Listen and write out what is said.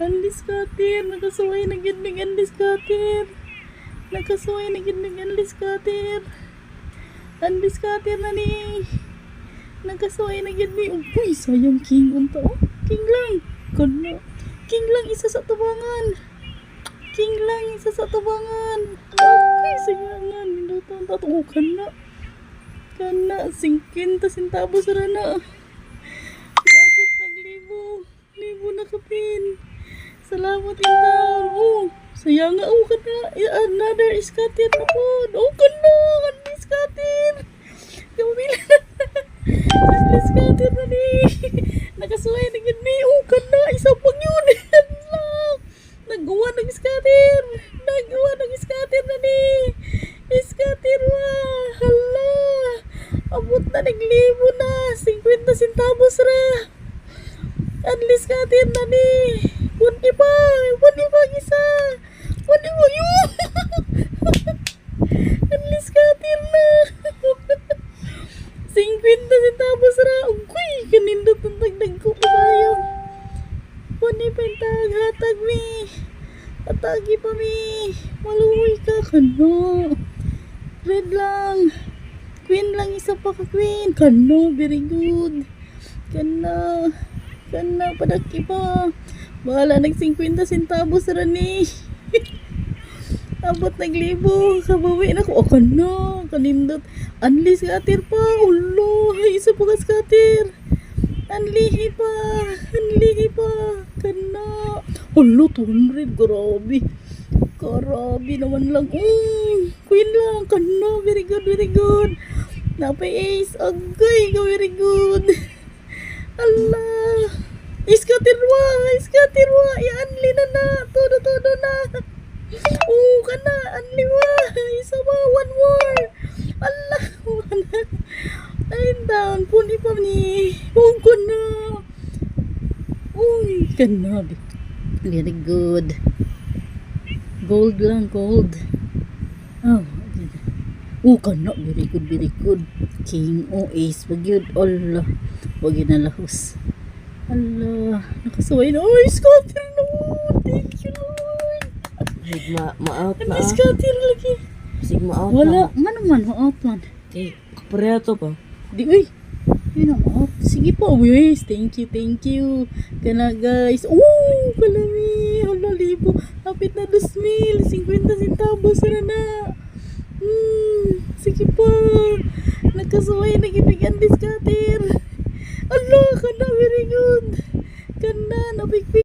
Andis katir, nakasuway na gid mig andis katir. Nakasuway na gid mig andis katir. Andis katir na ni. Nakasuway na gid mi. Uy, sayang king unta oh. King lang. Kana. King lang isa sa tabangan. King lang isa sa tabangan. Okay, sayangan. Minuto ta to kana. Kana 50 centavos ra na. Iabot naglibo. Libo na kapin. Salamat intaw. Oh, sayang nga. Oh, kana. Another iskatir na po. Oh, kana. Another iskatir. Kamila na. Another iskatir na ni. Nakasuway na gid ni. Oh, kana. Isa pang yun. Nagawa ng iskatir. Nagawa ng iskatir na ni. Iskatir wa. Hala. Abot na naglibo na. 50 centavos ra. Anlis katir na ni. Pundi pa isa. Pundi pa yun. Anlis katir na. 50 centavos ra. Uy, kanindot ang tagdag ko pa tayo. Pundi pa yung hatag mi. Atagi pa mi. Maluwi ka kano. Red lang. Queen lang isa pa ka queen. Kano, very good. Kano padaki pa. Bahala nag 50 centavos ra ni. Abot naglibo. Kabawi na ko. O kano, kanindot. Anli skatir pa. Ulo, isa pa ka skatir. Anlihi pa. Kano. Ulo, 200. Grabe naman lang. Queen lang. Kano, very good. Napay ace. Agay ka, very good. Allah. Iskatirwa. I-anli na. Todo na. Kana. Anli wa. Isa ba? One more. Allah. Ayun down. Puni pa ni. Kana. Uy. Kana. Very good. Gold lang. Kana. Very good. King o ace. Wag yun. Allah. Wag yun na lahos. Allah. Nakasaway na. Ay, scatter na. Thank you, Lord. Ma-out na. Scatter lagi. Ma-out Wala. na. Man. Ma-out man. Okay. Kapareho pa. Di, uy. Yun na, ma-out. Sige po. Wish. Thank you. Kana, guys. Kalami. Hala, libo. Kapit na 2,000. 50 centavos na. Sige pa. Nakasuway na gibigan discatter. Allah, kana very good. Kana, napikpik.